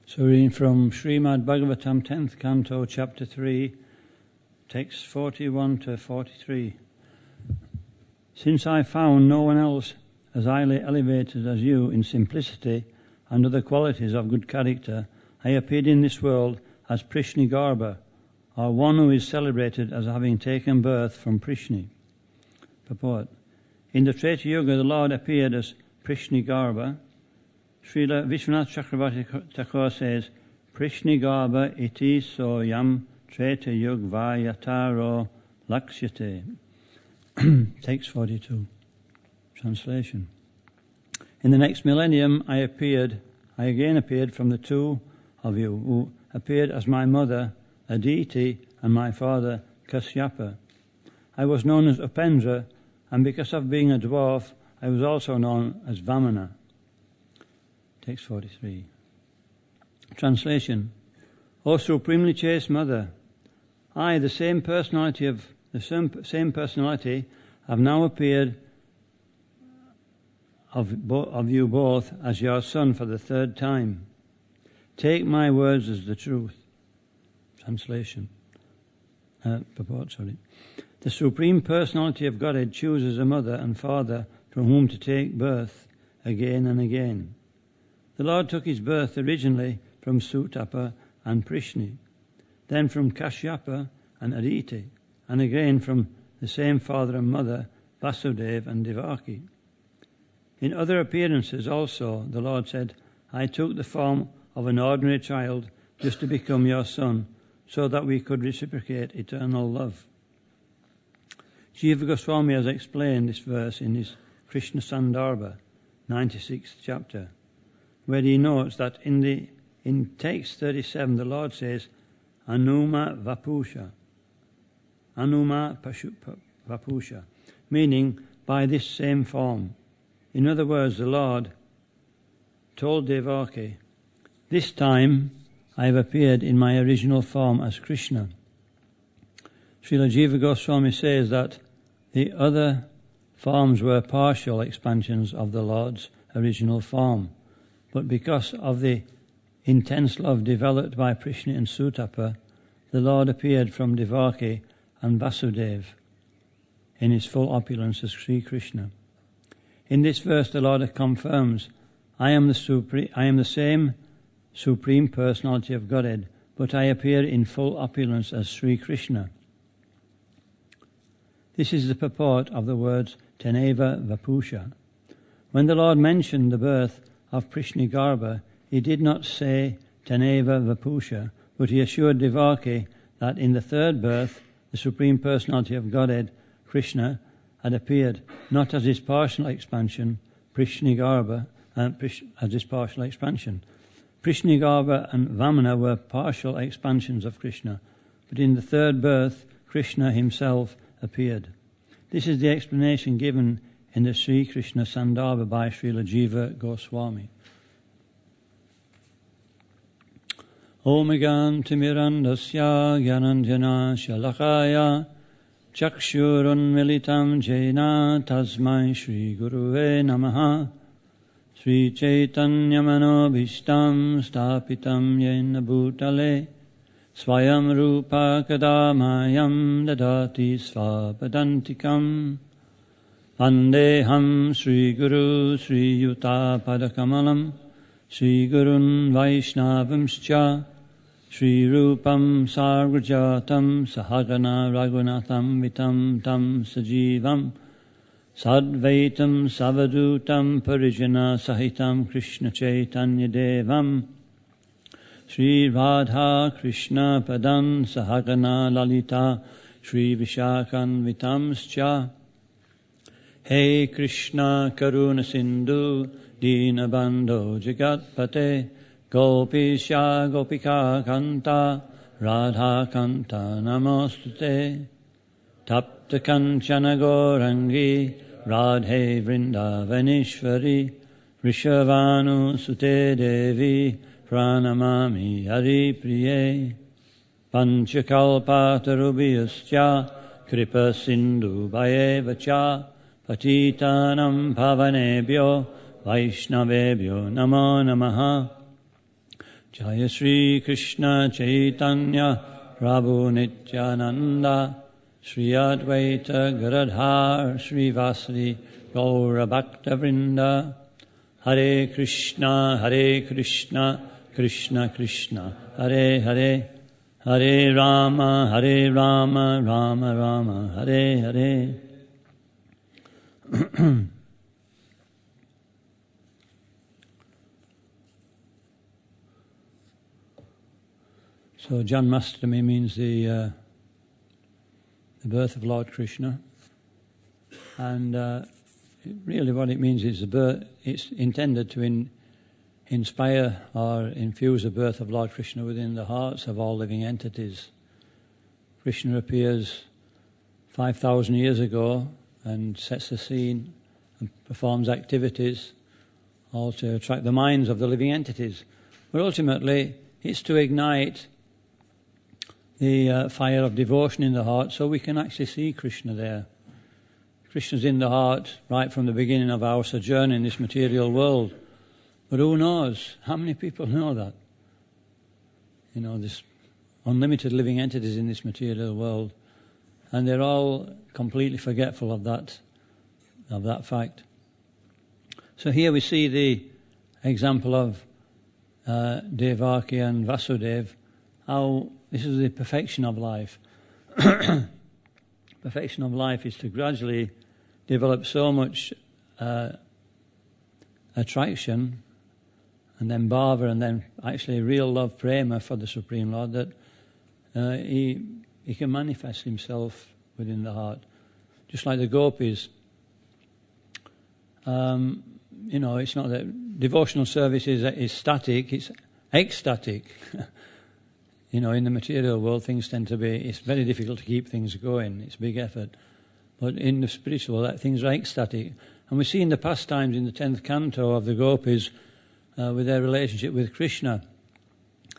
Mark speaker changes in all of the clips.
Speaker 1: So reading from Srimad Bhagavatam, 10th Canto, Chapter 3, texts 41 to 43. Since I found no one else as highly elevated as you in simplicity and other qualities of good character, I appeared in this world as Prishnigarbha, or one who is celebrated as having taken birth from Prishni. Purport. In the Treta Yuga, the Lord appeared as Prishnigarbha. Srila Vishwanath Chakravarti Thakur says, Prishnigarbha iti soyam Treta Yugva yataro lakshyate. Text 42. Translation. In the next millennium, I again appeared from the two of you, who appeared as my mother, Aditi, and my father, Kashyapa. I was known as Upendra, and because of being a dwarf, I was also known as Vamana. Text 43. Translation. O supremely chaste mother, I, the same personality, have now appeared of you both as your son for the third time. Take my words as the truth. Translation. Purport, sorry. The Supreme Personality of Godhead chooses a mother and father from whom to take birth again and again. The Lord took his birth originally from Sutapa and Prishni, then from Kashyapa and Aditi, and again from the same father and mother, Vasudeva and Devaki. In other appearances also, the Lord said, I took the form of an ordinary child just to become your son, so that we could reciprocate eternal love. Jiva Goswami has explained this verse in his Krishna Sandarbha, 96th chapter, where he notes that in text 37 the Lord says, Anuma Vapusha, Vapusha, meaning by this same form. In other words, the Lord told Devaki, this time I have appeared in my original form as Krishna. Srila Jiva Goswami says that the other forms were partial expansions of the Lord's original form, but because of the intense love developed by Prishni and Sutapa, the Lord appeared from Devaki and Vasudeva in his full opulence as Sri Krishna. In this verse, the Lord confirms, I am the same Supreme Personality of Godhead, but I appear in full opulence as Sri Krishna. This is the purport of the words Teneva Vapusha. When the Lord mentioned the birth of Prishnigarbha, he did not say Teneva Vapusha, but he assured Devaki that in the third birth, the Supreme Personality of Godhead, Krishna, had appeared not as his partial expansion, Prishnigarbha, as his partial expansion. Prishnigarbha and Vamana were partial expansions of Krishna, but in the third birth, Krishna himself appeared. This is the explanation given in the Sri Krishna Sandarbha by Srila Jiva Goswami. Om Gantimirandasya Gyananjana Shalakaya Chakshurun Militam Jena Tasmai Shri Guruve Namaha Sri Chaitanya Manobhishtam Stapitam Yena Bhutale Swayam Rupa Kadamayam Dadati Svapadantikam Vandeham Sri Guru Sri Yuta Padakamalam Sri Gurun Vaishnavamscha Sri Rupam Sarvajatam Sahagana Raghunatham Vitam Tam Sajivam Sadvaitam Savadutam Parijana Sahitam Krishna Chaitanya Devam Sri Radha Krishna Padan Sahagana Lalita Sri Vishakan Vitamscha Hey Krishna Karuna Sindhu Dinabandho Jagatpate Gopisha Gopika Kanta Radha Kanta Namostute Tapta Kanchana Gorangi Radhe Vrindavanishvari Rishavanu Sute Devi Pranamami Hari Priye Panchakalpatarubhyascha Kripa Sindhu Bhayevacha Patitanam Pavanebhyo Vaishnavebhyo Namo Namaha Jaya Shri Krishna Chaitanya Prabhu Nityananda Shri Advaita Gadadhar Shri Vasadi Gaura Bhakta Vrinda. Hare Krishna Krishna Krishna Hare Hare, Hare Rama Rama Rama Hare Hare. So Janmashtami means the birth of Lord Krishna, and really what it means is it's intended to inspire or infuse the birth of Lord Krishna within the hearts of all living entities. Krishna appears 5,000 years ago and sets the scene and performs activities all to attract the minds of the living entities. But ultimately, it's to ignite the fire of devotion in the heart so we can actually see Krishna there. Krishna's in the heart right from the beginning of our sojourn in this material world. But who knows? How many people know that? You know, there's unlimited living entities in this material world, and they're all completely forgetful of that fact. So here we see the example of Devaki and Vasudeva, how this is the perfection of life. Perfection of life is to gradually develop so much attraction, and then bhava, and then actually real love, prema for the Supreme Lord, that he can manifest himself within the heart. Just like the gopis. You know, it's not that devotional service is static, it's ecstatic. You know, in the material world, things tend to be, it's very difficult to keep things going. It's a big effort. But in the spiritual world, things are ecstatic. And we see in the pastimes in the 10th canto of the gopis, with their relationship with Krishna,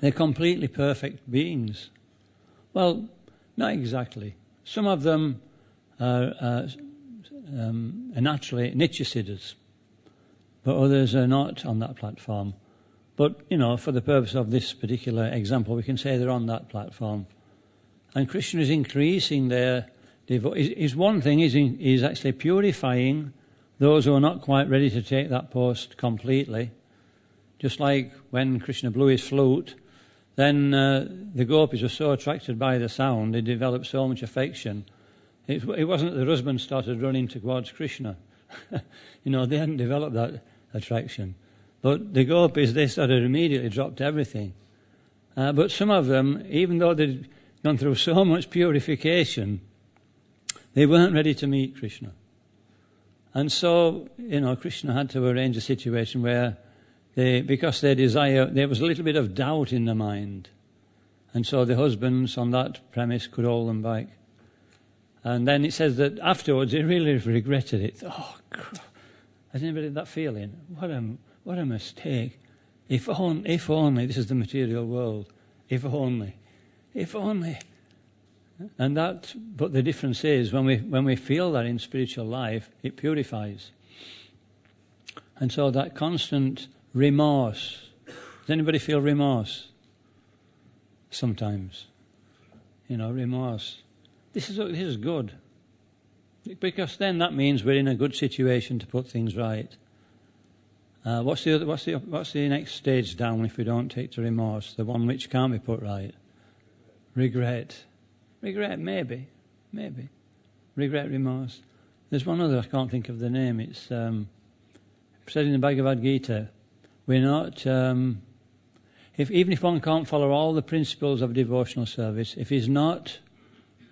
Speaker 1: they're completely perfect beings. Well, not exactly. Some of them are naturally Nityasiddhas, but others are not on that platform. But, you know, for the purpose of this particular example, we can say they're on that platform. And Krishna is increasing their devotion. His one thing is actually purifying those who are not quite ready to take that post completely. Just like when Krishna blew his flute, then the gopis were so attracted by the sound, they developed so much affection. It wasn't that the husband started running towards Krishna. You know, they hadn't developed that attraction. But the gopis, they sort of immediately dropped everything. But some of them, even though they'd gone through so much purification, they weren't ready to meet Krishna. And so, you know, Krishna had to arrange a situation where because their desire, there was a little bit of doubt in the mind. And so the husbands on that premise could hold them back. And then it says that afterwards they really regretted it. Oh, has anybody had that feeling? What a mistake. If only, this is the material world. If only. And but the difference is when we feel that in spiritual life, it purifies. And so that constant remorse. Does anybody feel remorse? Sometimes. You know, remorse. This is good. Because then that means we're in a good situation to put things right. What's the next stage down if we don't take to remorse? The one which can't be put right. Regret, maybe. Regret, remorse. There's one other, I can't think of the name. It's said in the Bhagavad Gita. We're not. Even if one can't follow all the principles of devotional service, if he's not,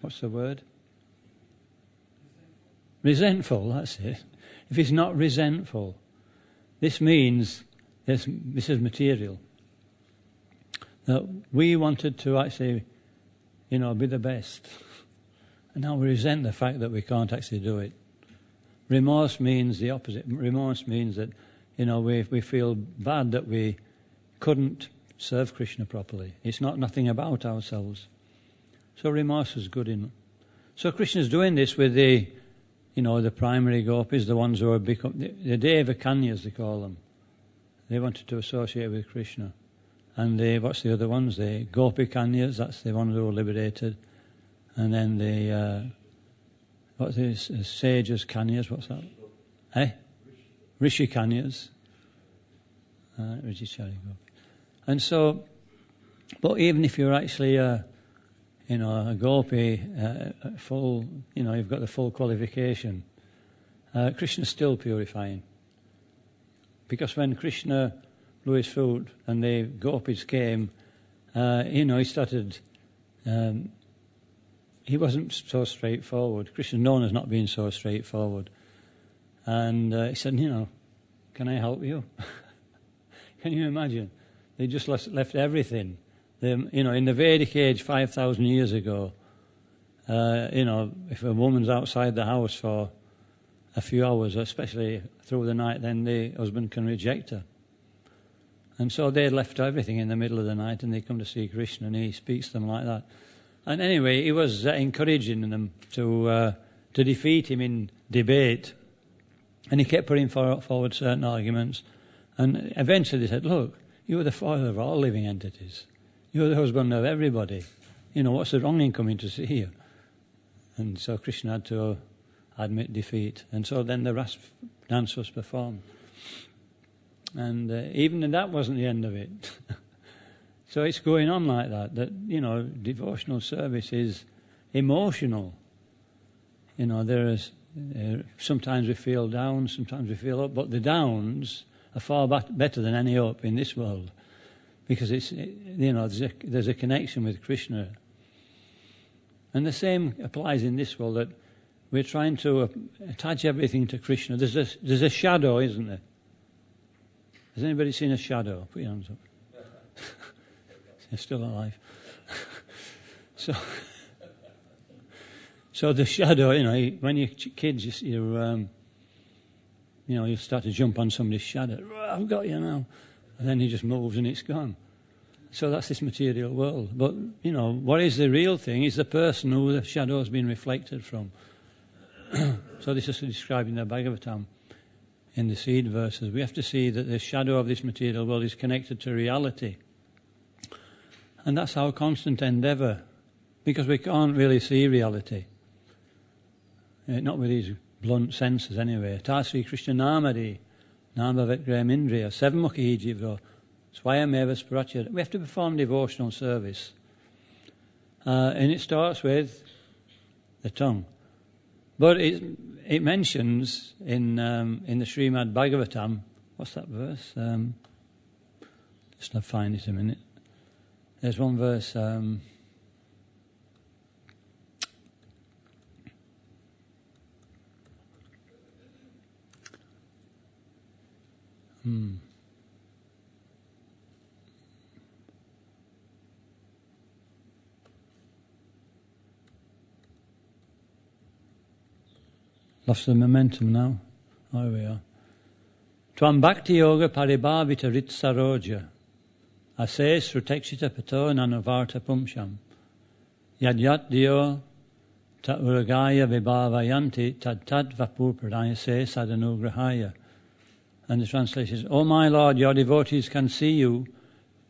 Speaker 1: what's the word? Resentful. That's it. If he's not resentful. This means, this is material, that we wanted to actually, you know, be the best. And now we resent the fact that we can't actually do it. Remorse means the opposite. Remorse means that, you know, we feel bad that we couldn't serve Krishna properly. It's nothing about ourselves. So remorse is good enough. So Krishna's doing this with the primary gopis, the ones who are the Devakanyas, they call them. They wanted to associate with Krishna. And what's the other ones? The Gopi Kanyas, that's the ones who were liberated. And then the, what's this? Sages Kanyas, what's that? Rishi Kanyas. Rishi Chari Gopi. And so, but even if you're actually a Gopi, full, you've got the full qualification, Krishna's still purifying. Because when Krishna blew his flute and the Gopis came, he started, he wasn't so straightforward. Krishna's known as not being so straightforward. And he said, can I help you? Can you imagine? They just left everything. In the Vedic age, 5,000 years ago, if a woman's outside the house for a few hours, especially through the night, then the husband can reject her. And so they left everything in the middle of the night, and they come to see Krishna, and he speaks to them like that. And anyway, he was encouraging them to defeat him in debate, and he kept putting forward certain arguments. And eventually they said, look, you're the father of all living entities. You're the husband of everybody. What's the wrong in coming to see you? And so Krishna had to admit defeat. And so then the Ras dance was performed. And even that wasn't the end of it. So it's going on like that, devotional service is emotional. There is, sometimes we feel down, sometimes we feel up, but the downs are far better than any up in this world, because it's there's a connection with Krishna, and the same applies in this world, that we're trying to attach everything to Krishna. There's a shadow, isn't there? Has anybody seen a shadow? Put your hands up. You're still alive. So the shadow, when you're kids, you start to jump on somebody's shadow. I've got you now. And then he just moves and it's gone. So that's this material world. But, what is the real thing is the person who the shadow has been reflected from. So this is described in the Bhagavatam in the seed verses. We have to see that the shadow of this material world is connected to reality. And that's our constant endeavour, because we can't really see reality. Not with these blunt senses anyway. Tasri Krishna Namadi, Namavet Graham Indriya, Sevamukhi Jivro, Swayameva Sprachya. We have to perform devotional service. And it starts with the tongue. But it mentions in the Srimad Bhagavatam, what's that verse? Just I'll find it a minute. There's one verse. Lost the momentum now. Oh, here we are. Tvam bhakti yoga paribhavita rit saroja. Ase srutexita pato nanavarta pumsham. Yad yat dio ta uragaya vibhavayanti tad tad vapur pradayase sadanugrahaya. And the translation is, O my Lord, your devotees can see you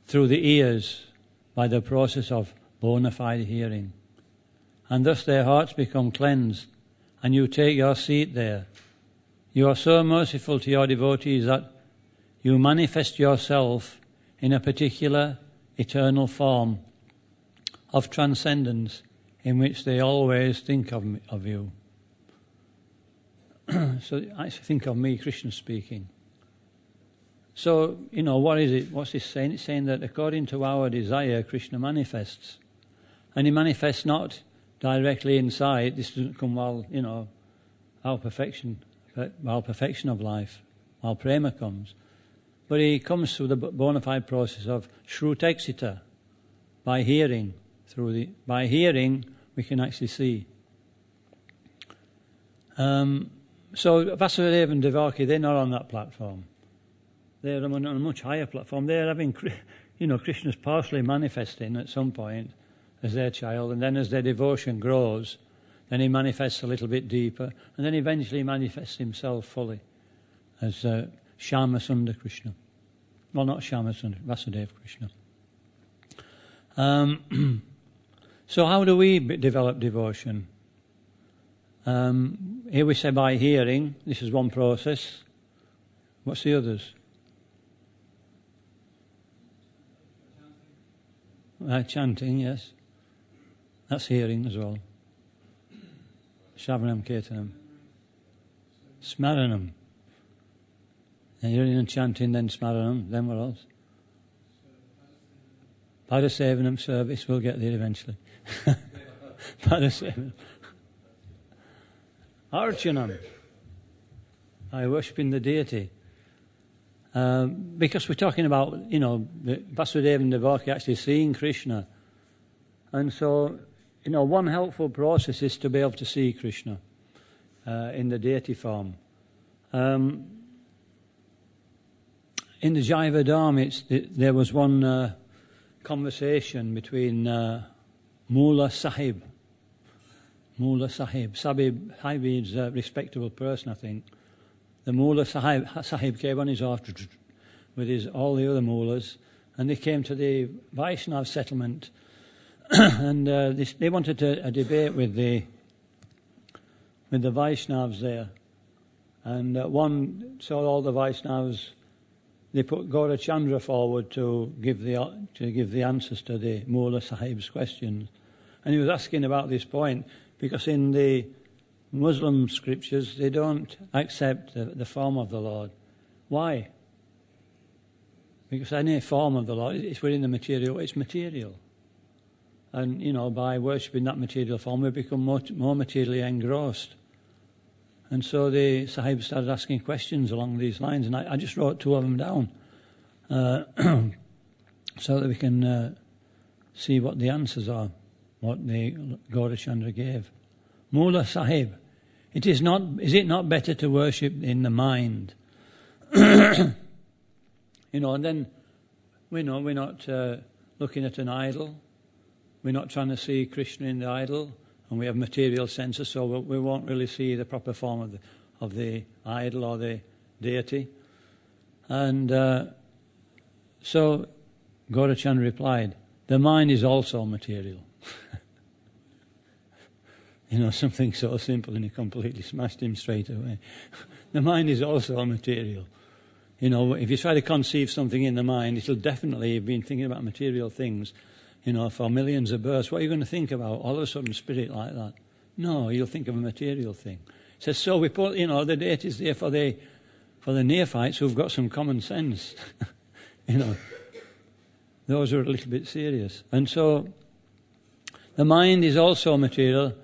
Speaker 1: through the ears by the process of bona fide hearing. And thus their hearts become cleansed, and you take your seat there. You are so merciful to your devotees that you manifest yourself in a particular eternal form of transcendence in which they always think of you. So actually think of me, Krishna speaking. So, what is it? What's this saying? It's saying that according to our desire, Krishna manifests. And he manifests not directly inside. This doesn't come while, our perfection of life, while prema comes. But he comes through the bona fide process of shrutexita, by hearing. By hearing, we can actually see. So Vasudeva and Devaki, they're not on that platform. They're on a much higher platform. They're having, Krishna's partially manifesting at some point as their child, and then as their devotion grows, then he manifests a little bit deeper, and then eventually manifests himself fully as Shyamasundar Krishna. Well, not Shyamasundar, Vasudeva Krishna. So how do we develop devotion? Here we say by hearing. This is one process. What's the others? Chanting, yes. That's hearing as well. Shravanam, Kirtanam. Smaranam. And hearing and chanting, then Smaranam, then what else? Padasevanam, service, we'll get there eventually. Padasevanam. Archanam. I worshiping the deity. Because we're talking about, Vasudeva and Devaki actually seeing Krishna. And so, one helpful process is to be able to see Krishna in the deity form. In the Jaiva Dharma, there was one conversation between Mula Sahib. Mula Sahib. Sahib is a respectable person, I think. The Mula Sahib came on his horse with all the other mullahs, and they came to the Vaishnav settlement, and they wanted a debate with the Vaishnavs there. And so all the Vaishnavs, they put Gaura Chandra forward to give the answers to the Mula Sahib's questions, and he was asking about this point because in the Muslim scriptures, they don't accept the form of the Lord. Why? Because any form of the Lord, it's within the material, it's material. And, by worshipping that material form, we become more materially engrossed. And so the Sahib started asking questions along these lines, and I just wrote two of them down so that we can see what the answers are, what the Gaura Chandra gave. Mula Sahib, is it not better to worship in the mind? And then we're not looking at an idol. We're not trying to see Krishna in the idol, and we have material senses, so we won't really see the proper form of the idol or the deity. And so Gaurachandra replied, the mind is also material. Something so simple, and he completely smashed him straight away. The mind is also material. If you try to conceive something in the mind, it'll definitely, you've been thinking about material things, for millions of births. What are you going to think about? All of a sudden, spirit like that? No, you'll think of a material thing. It says, so we put, the deities there for the neophytes who've got some common sense. Those are a little bit serious. And so, the mind is also material,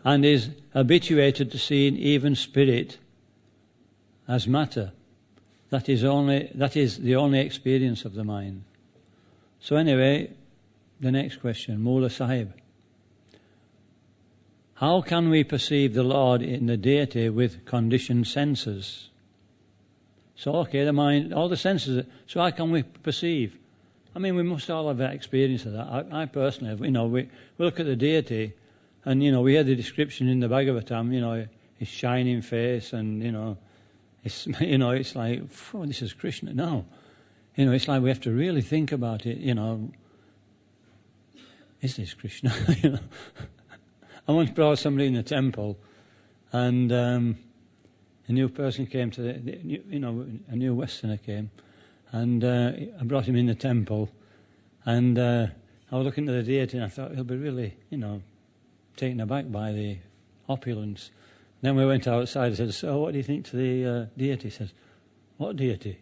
Speaker 1: and is habituated to seeing even spirit as matter. That is the only experience of the mind. So anyway, the next question, Mula Sahib. How can we perceive the Lord in the deity with conditioned senses? So, okay, the mind, all the senses, so how can we perceive? I mean, we must all have that experience of that. I personally have, we look at the deity, and, we hear the description in the Bhagavatam, his shining face, and, it's like, oh, this is Krishna. No. It's like we have to really think about it, is this Krishna? I once brought somebody in the temple, and a new person came to a new Westerner came, and I brought him in the temple, and I was looking at the deity, and I thought he'll be really, taken aback by the opulence. Then we went outside and said, so what do you think to the deity? He says, what deity?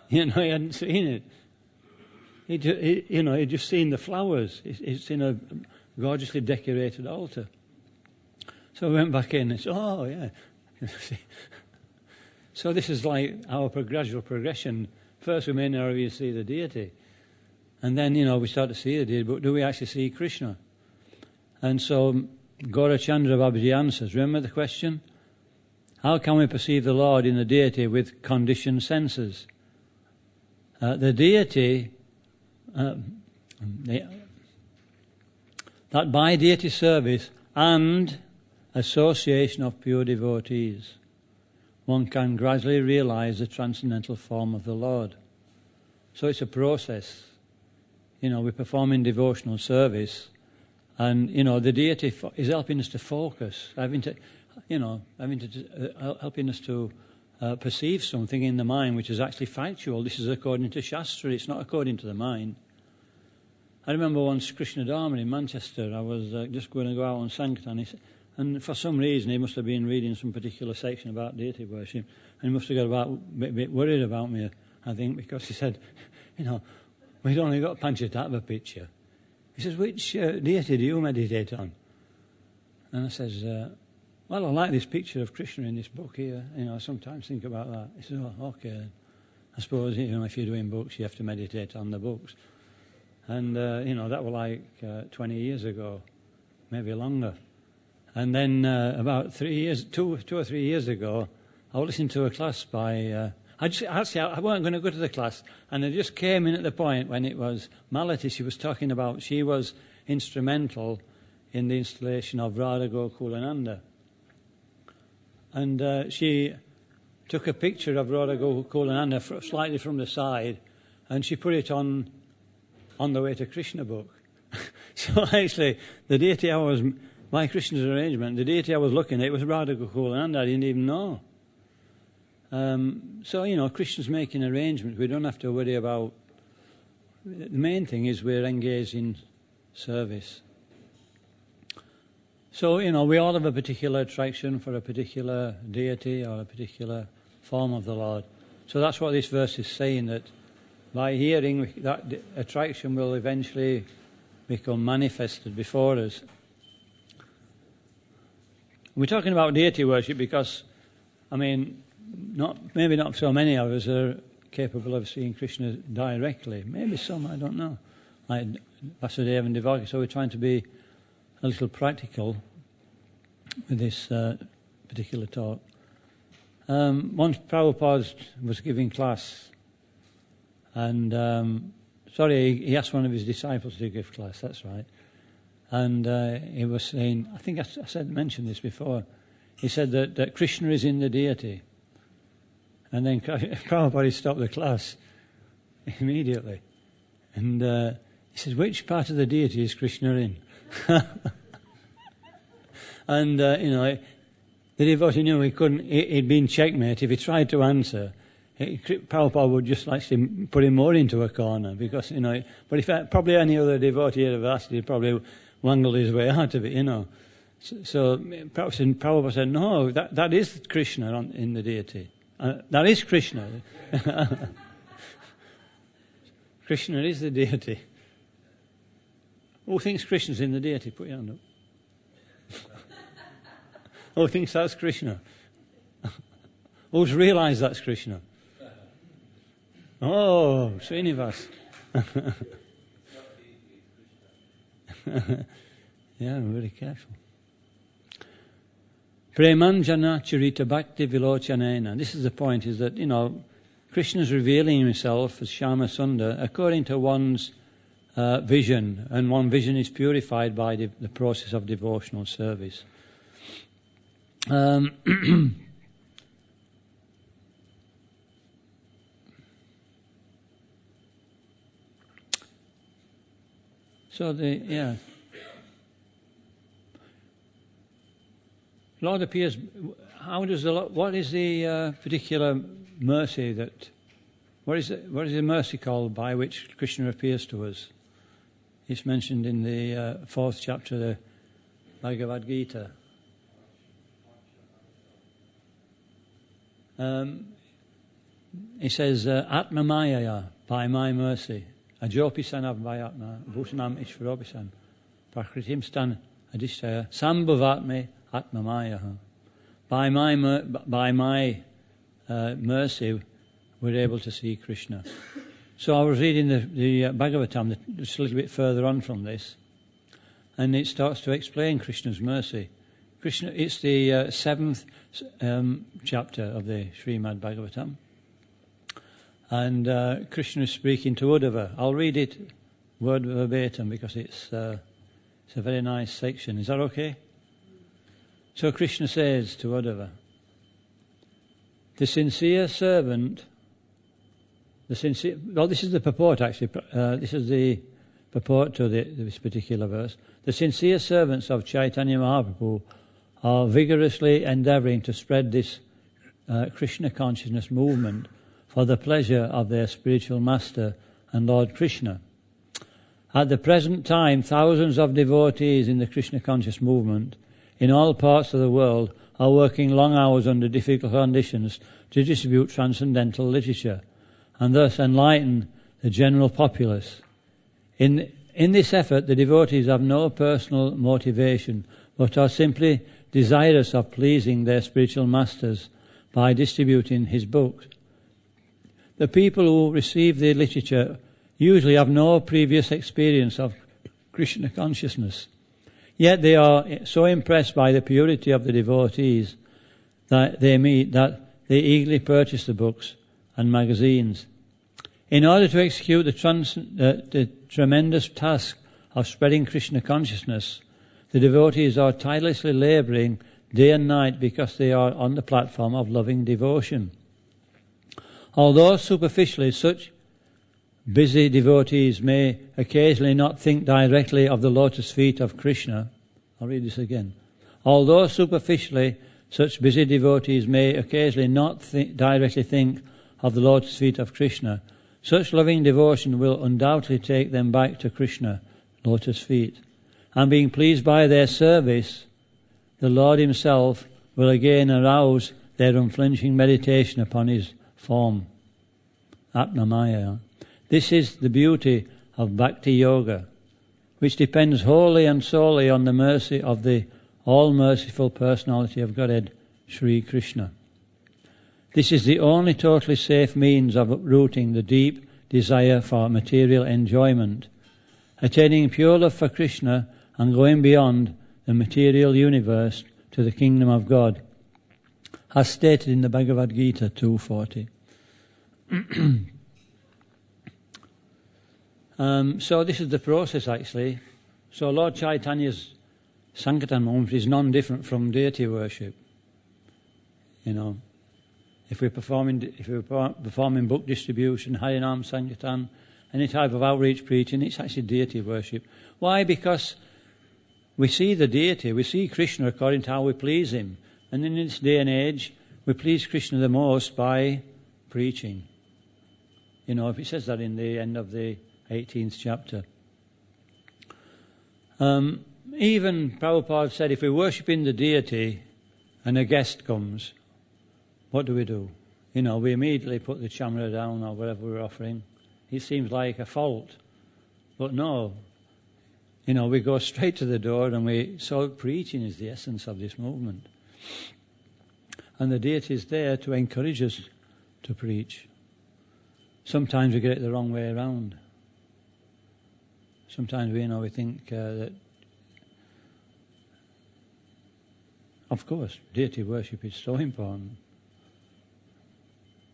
Speaker 1: He hadn't seen it. He'd just seen the flowers. He'd seen a gorgeously decorated altar. So we went back in and said, oh, yeah. So this is like our gradual progression. First we may not even see the deity. And then, we start to see the deity, but do we actually see Krishna? And so Gaurachandra Babaji answers. Remember the question? How can we perceive the Lord in the deity with conditioned senses? The deity, that by deity service and association of pure devotees, one can gradually realize the transcendental form of the Lord. So it's a process. we're performing devotional service, and the deity is helping us to focus, helping us to perceive something in the mind which is actually factual. This is according to Shastra, it's not according to the mind. I remember once Krishna Dharma in Manchester, I was just going to go out on Sankirtan, and for some reason he must have been reading some particular section about deity worship, and he must have got a bit worried about me, I think, because he said, we'd only got Panchatattva picture. He says, which deity do you meditate on? And I says, well, I like this picture of Krishna in this book here. I sometimes think about that. He says, oh, okay. I suppose, if you're doing books, you have to meditate on the books. And, that was like 20 years ago, maybe longer. And then about 2 or 3 years ago, I was listening to a class by... I weren't going to go to the class, and I just came in at the point when it was Malati she was talking about. She was instrumental in the installation of Radha Gokulananda. And she took a picture of Radha Gokulananda slightly from the side, and she put it on the way to Krishna book. So actually, the deity by Krishna's arrangement, the deity I was looking at was Radha Gokulananda. I didn't even know. So, Krishna's making arrangements. We don't have to worry about... The main thing is we're engaged in service. So, we all have a particular attraction for a particular deity or a particular form of the Lord. So that's what this verse is saying, that by hearing, that attraction will eventually become manifested before us. We're talking about deity worship because, maybe not so many of us are capable of seeing Krishna directly. Maybe some, I don't know. Like Vasudeva and Devaki. So we're trying to be a little practical with this particular talk. Once Prabhupada was giving class, and he asked one of his disciples to give class, that's right. And he was saying, I think I mentioned this before, he said that Krishna is in the deity. And then Prabhupada stopped the class immediately. And he says, which part of the deity is Krishna in? And, the devotee knew he'd been checkmate. If he tried to answer, Prabhupada would just actually put him more into a corner because, but if probably any other devotee had asked, he'd probably wangled his way out of it, So Prabhupada said, no, that is Krishna in the deity. That is Krishna. Krishna is the deity. Who thinks Krishna's in the deity? Put your hand up. Who thinks that's Krishna? Who's realised that's Krishna? Oh, Srinivas. Yeah, I'm very careful. Premanjana charita bhakti vilochanena. This is the point, is that, Krishna's revealing himself as Shama Sundar according to one's vision, and one vision is purified by the process of devotional service. Lord appears. What is the particular mercy what is the mercy called by which Krishna appears to us? It's mentioned in the 4th chapter of the Bhagavad Gita. He says, Atma Mayaya, by my mercy. Ajopi Sanav by Atma, Bhutanam Ishvaropisan, Prakritim Stan Adishtaya, Sambhavatme Atma Maya. By my mercy, we're able to see Krishna. So I was reading the Bhagavatam, just a little bit further on from this, and it starts to explain Krishna's mercy. It's the 7th chapter of the Srimad Bhagavatam. And Krishna is speaking to Uddhava. I'll read it word verbatim because it's a very nice section. Is that okay? So Krishna says to Uddhava, the sincere servant, this is the purport actually, this is the purport to this particular verse. The sincere servants of Chaitanya Mahaprabhu are vigorously endeavouring to spread this Krishna consciousness movement for the pleasure of their spiritual master and Lord Krishna. At the present time, thousands of devotees in the Krishna conscious movement in all parts of the world are working long hours under difficult conditions to distribute transcendental literature and thus enlighten the general populace. In this effort, the devotees have no personal motivation, but are simply desirous of pleasing their spiritual masters by distributing his books. The people who receive the literature usually have no previous experience of Krishna consciousness. Yet they are so impressed by the purity of the devotees that they meet that they eagerly purchase the books and magazines. In order to execute the tremendous task of spreading Krishna consciousness, the devotees are tirelessly labouring day and night because they are on the platform of loving devotion. Although superficially such busy devotees may occasionally not think directly of the lotus feet of Krishna. I'll read this again. Although superficially such busy devotees may occasionally not directly think of the lotus feet of Krishna, such loving devotion will undoubtedly take them back to Krishna, lotus feet. And being pleased by their service, the Lord himself will again arouse their unflinching meditation upon his form, Atmamaya. This is the beauty of Bhakti Yoga, which depends wholly and solely on the mercy of the all-merciful personality of Godhead, Sri Krishna. This is the only totally safe means of uprooting the deep desire for material enjoyment, attaining pure love for Krishna and going beyond the material universe to the kingdom of God, as stated in the Bhagavad Gita 2.40. So this is the process actually. So Lord Chaitanya's Sankirtan movement is non-different from deity worship. You know, if we're performing book distribution, Harinam Sankirtan, any type of outreach preaching, it's actually deity worship. Why? Because we see the deity, we see Krishna according to how we please him. And in this day and age, we please Krishna the most by preaching. You know, if it says that in the end of the 18th chapter. Even Prabhupada said, if we're worshipping the deity and a guest comes, what do? You know, we immediately put the chamra down or whatever we're offering. It seems like a fault. But no, you know, we go straight to the door and so preaching is the essence of this movement. And the deity is there to encourage us to preach. Sometimes we get it the wrong way around. Sometimes we think that, of course, deity worship is so important.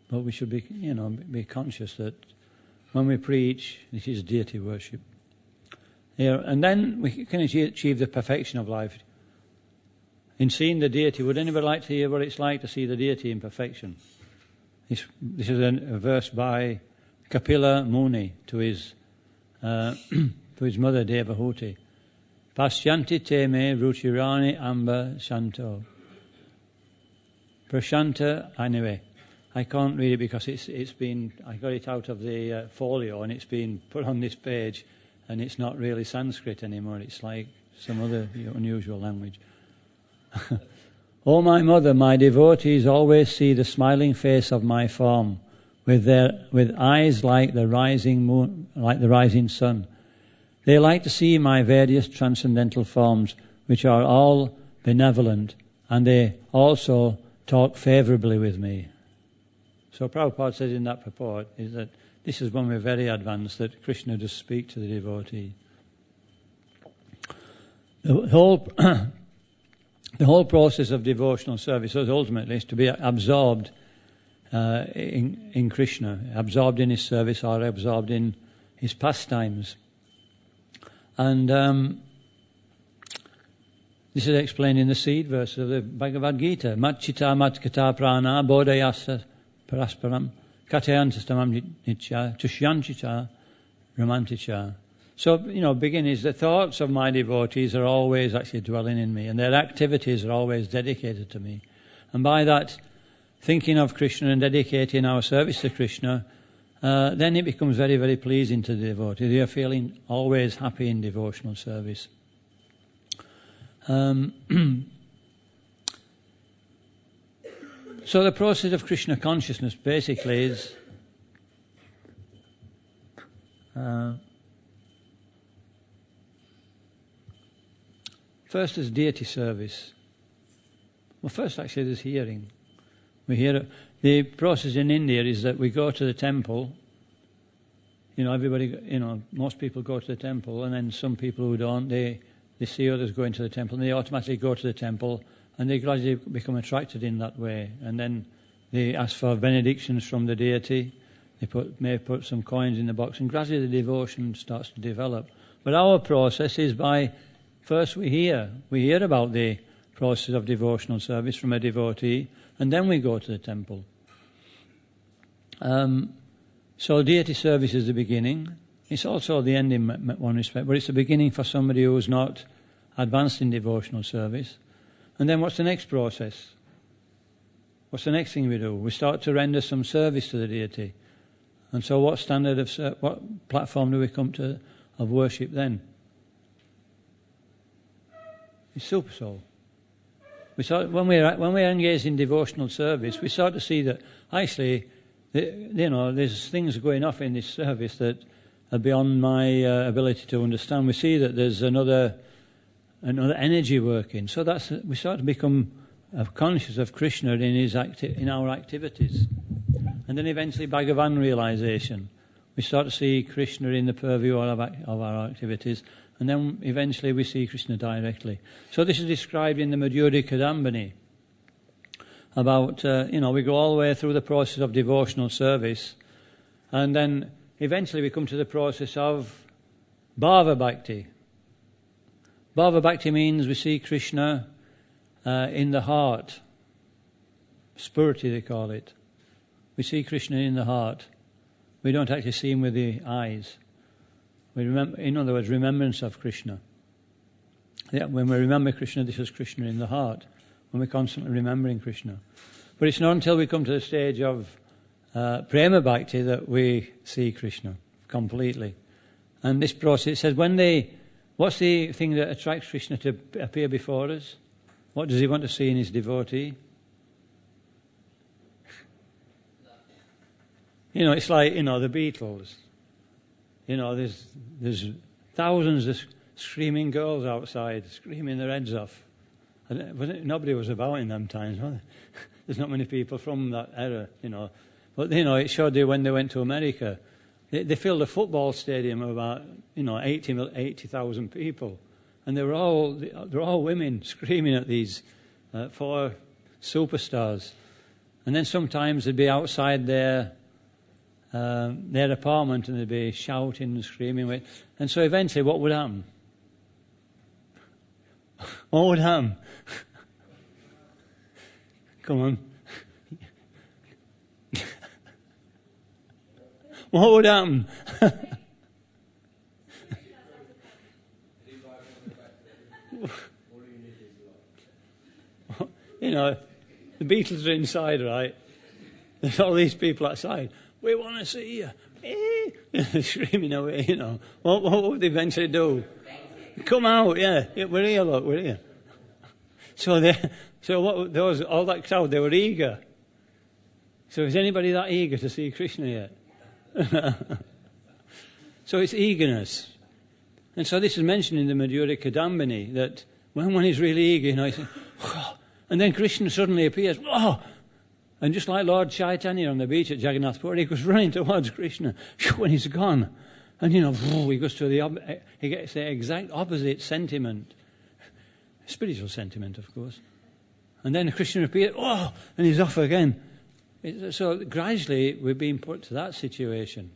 Speaker 1: But we should be conscious that when we preach, it is deity worship. And then we can achieve the perfection of life. In seeing the deity, would anybody like to hear what it's like to see the deity in perfection? This is a verse by Kapila Muni to his mother Devahuti. Paschyanti te me ruchirani amba shanto. Prashanta, anyway, I can't read it because I got it out of the folio and it's been put on this page and it's not really Sanskrit anymore, it's like some other unusual language. O my mother, my devotees always see the smiling face of my form with eyes like the rising moon, like the rising sun. They like to see my various transcendental forms, which are all benevolent, and they also talk favourably with me. So Prabhupada says in that purport is that this is when we're very advanced, that Krishna does speak to the devotee. The whole process of devotional service ultimately is to be absorbed in Krishna, absorbed in his service or absorbed in his pastimes. And this is explained in the seed verse of the Bhagavad Gita. Matchita matkata prana bodhayasa parasparam katayantastamam nitya tushyanchita romanticha. So, beginnings, the thoughts of my devotees are always actually dwelling in me, and their activities are always dedicated to me. And by that, thinking of Krishna and dedicating our service to Krishna, then it becomes very, very pleasing to the devotee. They are feeling always happy in devotional service. So the process of Krishna consciousness basically is first is deity service. Well, first actually there's hearing. We hear the process in India is that we go to the temple. Everybody, most people go to the temple, and then some people who don't, they see others going to the temple, and they automatically go to the temple, and they gradually become attracted in that way. And then they ask for benedictions from the deity. They may put some coins in the box, and gradually the devotion starts to develop. But our process is first we hear about the process of devotional service from a devotee, and then we go to the temple. So deity service is the beginning. It's also the end in one respect, but it's the beginning for somebody who's not advanced in devotional service. And then what's the next process? What's the next thing we do? We start to render some service to the deity. And so what what platform do we come to of worship then? It's Super Soul. When we're engaged in devotional service, we start to see that actually, there's things going off in this service that are beyond my ability to understand. We see that there's another energy working. So we start to become conscious of Krishna in our activities. And then eventually Bhagavan realization. We start to see Krishna in the purview of our activities. And then eventually we see Krishna directly. So this is described in the Madhurya Kadambini about, we go all the way through the process of devotional service, and then eventually we come to the process of Bhava Bhakti. Bhava Bhakti means we see Krishna in the heart. Spurti, they call it. We see Krishna in the heart. We don't actually see him with the eyes. We remember, in other words, remembrance of Krishna. Yeah, when we remember Krishna, this is Krishna in the heart, when we're constantly remembering Krishna. But it's not until we come to the stage of Prema Bhakti that we see Krishna completely. And this process says, what's the thing that attracts Krishna to appear before us? What does he want to see in his devotee? It's like, the Beatles. There's thousands of screaming girls outside, screaming their heads off. Nobody was about in them times, was there? There's not many people from that era, But, it showed you when they went to America. They filled a football stadium of about, 80,000 people. And they were all women screaming at these 4 superstars. And then sometimes they'd be outside their apartment and they'd be shouting and screaming. And so eventually what would happen? What would happen? Come on. What would happen? The Beatles are inside, right? There's all these people outside. We want to see you. Screaming away, What would they eventually do? Come out, yeah. We're here, look, we're here. So all that crowd, they were eager. So is anybody that eager to see Krishna yet? So it's eagerness. And so this is mentioned in the Madhurya Kadambini, that when one is really eager, he's saying, oh, and then Krishna suddenly appears, oh, and just like Lord Chaitanya on the beach at Jagannath Puri, he goes running towards Krishna when he's gone. And, he goes to he gets the exact opposite sentiment. Spiritual sentiment, of course. And then Krishna appears, oh, and he's off again. So gradually we're being put to that situation.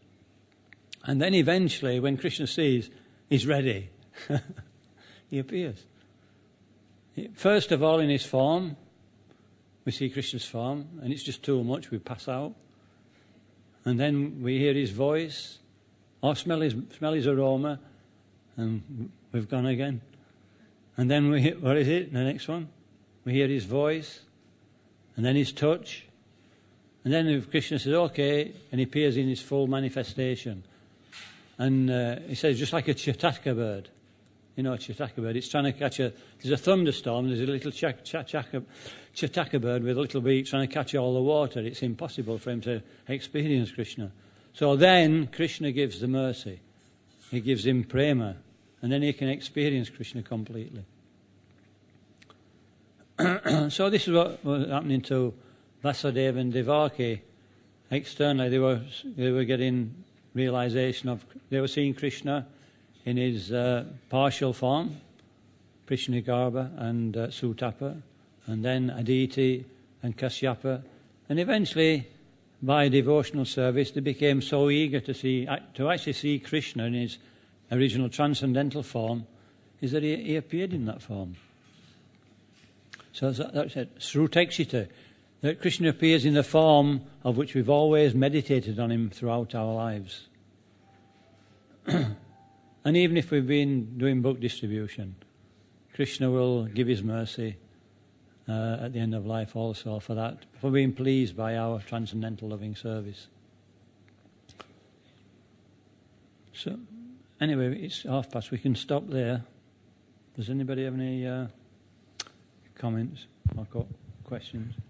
Speaker 1: And then eventually, when Krishna sees, he's ready. He appears. First of all, in his form, we see Krishna's form, and it's just too much, we pass out. And then we hear his voice, or smell his aroma, and we've gone again. And then what is it, the next one? We hear his voice, and then his touch. And then if Krishna says, okay, and he appears in his full manifestation. And he says, just like a chataka bird. You know, a chataka bird. It's trying to catch there's a thunderstorm, there's a little chataka bird with a little beak trying to catch all the water. It's impossible for him to experience Krishna. So then Krishna gives the mercy. He gives him prema. And then he can experience Krishna completely. So this is what was happening to Vasudeva and Devaki. Externally, they were getting realization of, they were seeing Krishna in his partial form, Krishnagarbha and Sutapa, and then Aditi and Kashyapa, and eventually, by devotional service, they became so eager to actually see Krishna in his original transcendental form, is that he appeared in that form. So that's it. Srutekshita, that Krishna appears in the form of which we've always meditated on him throughout our lives. And even if we've been doing book distribution, Krishna will give his mercy at the end of life also for that, for being pleased by our transcendental loving service. So, anyway, it's past. We can stop there. Does anybody have any comments or questions?